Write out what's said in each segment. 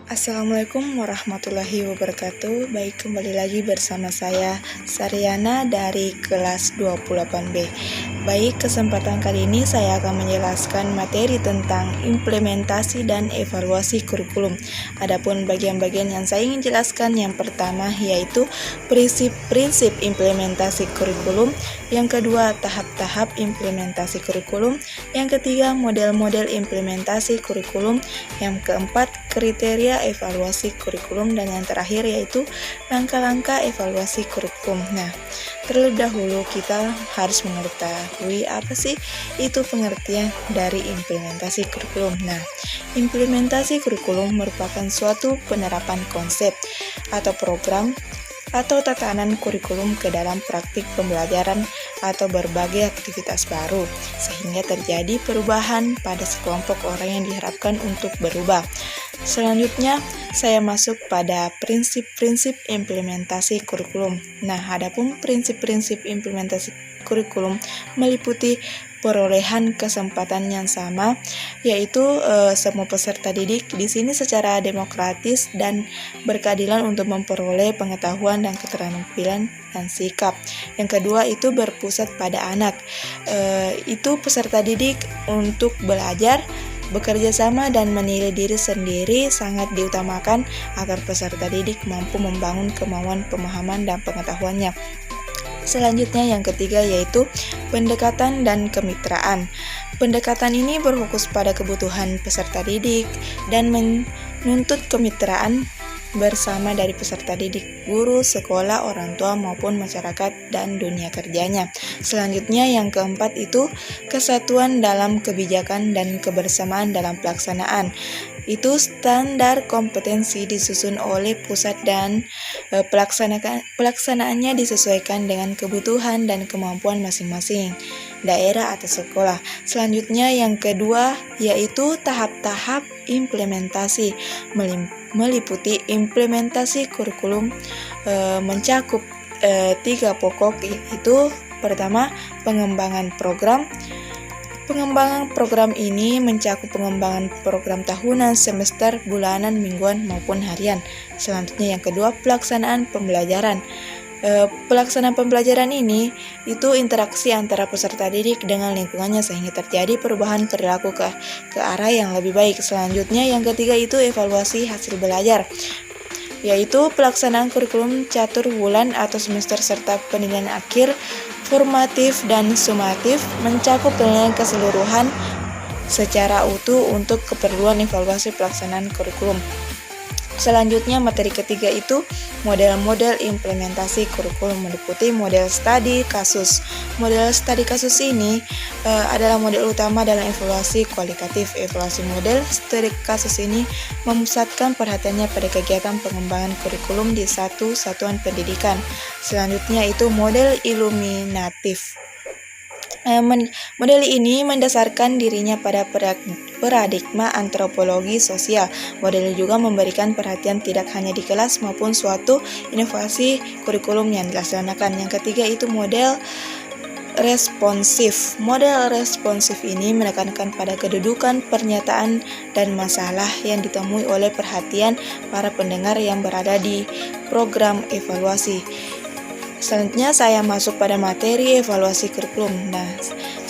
Assalamualaikum warahmatullahi wabarakatuh. Baik, kembali lagi bersama saya Saryana dari kelas 28B. Baik, kesempatan kali ini saya akan menjelaskan materi tentang implementasi dan evaluasi kurikulum. Adapun bagian-bagian yang saya ingin jelaskan, yang pertama yaitu prinsip-prinsip implementasi kurikulum, yang kedua tahap-tahap implementasi kurikulum, yang ketiga model-model implementasi kurikulum, yang keempat kriteria evaluasi kurikulum, dan yang terakhir yaitu langkah-langkah evaluasi kurikulum. Nah, terlebih dahulu kita harus mengetahui apa sih itu pengertian dari implementasi kurikulum. Nah, implementasi kurikulum merupakan suatu penerapan konsep atau program atau tatanan kurikulum ke dalam praktik pembelajaran atau berbagai aktivitas baru, sehingga terjadi perubahan pada sekelompok orang yang diharapkan untuk berubah. Selanjutnya, saya masuk pada prinsip-prinsip implementasi kurikulum. Nah, adapun prinsip-prinsip implementasi kurikulum meliputi perolehan kesempatan yang sama, yaitu semua peserta didik di sini secara demokratis dan berkeadilan untuk memperoleh pengetahuan dan keterampilan dan sikap. Yang kedua itu berpusat pada anak, itu peserta didik untuk belajar, bekerja sama dan menilai diri sendiri sangat diutamakan agar peserta didik mampu membangun kemauan, pemahaman, dan pengetahuannya. Selanjutnya yang ketiga yaitu pendekatan dan kemitraan. Pendekatan ini berfokus pada kebutuhan peserta didik dan menuntut kemitraan bersama dari peserta didik, guru, sekolah, orang tua, maupun masyarakat dan dunia kerjanya. Selanjutnya yang keempat itu kesatuan dalam kebijakan dan kebersamaan dalam pelaksanaan. Itu standar kompetensi disusun oleh pusat dan pelaksanaannya disesuaikan dengan kebutuhan dan kemampuan masing-masing daerah atau sekolah. Selanjutnya yang kedua yaitu tahap-tahap implementasi, meliputi implementasi kurikulum mencakup 3 pokok, yaitu pertama pengembangan program. Pengembangan program ini mencakup pengembangan program tahunan, semester, bulanan, mingguan, maupun harian. Selanjutnya yang kedua, pelaksanaan pembelajaran. Pelaksanaan pembelajaran ini itu interaksi antara peserta didik dengan lingkungannya sehingga terjadi perubahan perilaku ke arah yang lebih baik. Selanjutnya yang ketiga itu evaluasi hasil belajar, yaitu pelaksanaan kurikulum catur bulan atau semester serta penilaian akhir formatif dan sumatif mencakup penilaian keseluruhan secara utuh untuk keperluan evaluasi pelaksanaan kurikulum. Selanjutnya materi ketiga itu model-model implementasi kurikulum, meliputi model studi kasus. Model studi kasus ini adalah model utama dalam evaluasi kualitatif. Evaluasi model studi kasus ini memusatkan perhatiannya pada kegiatan pengembangan kurikulum di satu satuan pendidikan. Selanjutnya itu model iluminatif. Model ini mendasarkan dirinya pada paradigma antropologi sosial. Model juga memberikan perhatian tidak hanya di kelas maupun suatu inovasi kurikulum yang dilaksanakan. Yang ketiga itu model responsif. Model responsif ini menekankan pada kedudukan, pernyataan, dan masalah yang ditemui oleh perhatian para pendengar yang berada di program evaluasi. Selanjutnya saya masuk pada materi evaluasi kurikulum. Nah,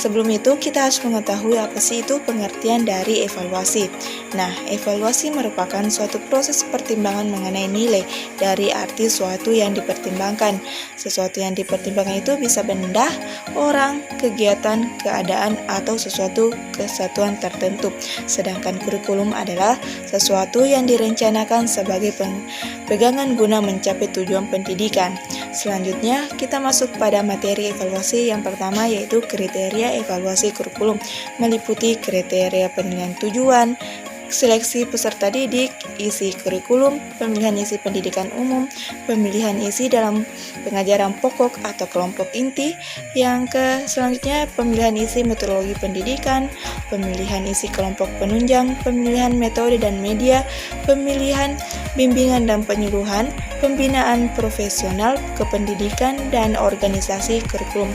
sebelum itu kita harus mengetahui apa sih itu pengertian dari evaluasi. Nah, evaluasi merupakan suatu proses pertimbangan mengenai nilai dari arti suatu yang dipertimbangkan. Sesuatu yang dipertimbangkan itu bisa benda, orang, kegiatan, keadaan, atau sesuatu kesatuan tertentu. Sedangkan kurikulum adalah sesuatu yang direncanakan sebagai pegangan guna mencapai tujuan pendidikan. Selanjutnya kita masuk pada materi evaluasi. Yang pertama yaitu kriteria evaluasi kurikulum, meliputi kriteria penilaian tujuan, seleksi peserta didik, isi kurikulum, pemilihan isi pendidikan umum, pemilihan isi dalam pengajaran pokok atau kelompok inti. Selanjutnya pemilihan isi metodologi pendidikan, pemilihan isi kelompok penunjang, pemilihan metode dan media, pemilihan bimbingan dan penyuluhan, pembinaan profesional kependidikan dan organisasi kurikulum.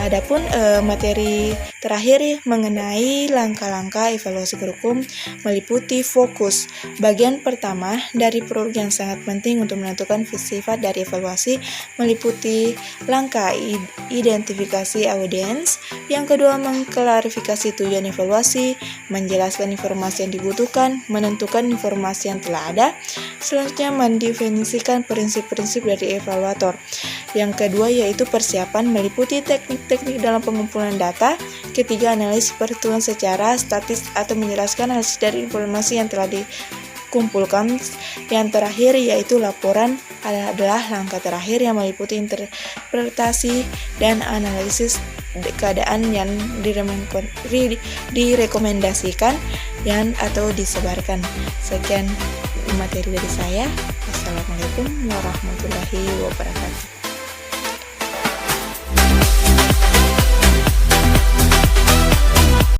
Adapun materi terakhir mengenai langkah-langkah evaluasi kurikulum meliputi fokus. Bagian pertama dari produk yang sangat penting untuk menentukan sifat dari evaluasi meliputi langkah identifikasi audiens. Yang kedua, mengklarifikasi tujuan evaluasi, menjelaskan informasi yang dibutuhkan, menentukan informasi yang telah ada. Selanjutnya, mendefinisikan prinsip-prinsip dari evaluator. Yang kedua yaitu persiapan meliputi teknik-teknik dalam pengumpulan data. Ketiga, analisis perhitungan secara statis atau menjelaskan hasil dari informasi yang telah dikumpulkan. Yang terakhir yaitu laporan adalah langkah terakhir yang meliputi interpretasi dan analisis keadaan yang direkomendasikan atau disebarkan. Sekian materi dari saya. Wassalamualaikum warahmatullahi wabarakatuh.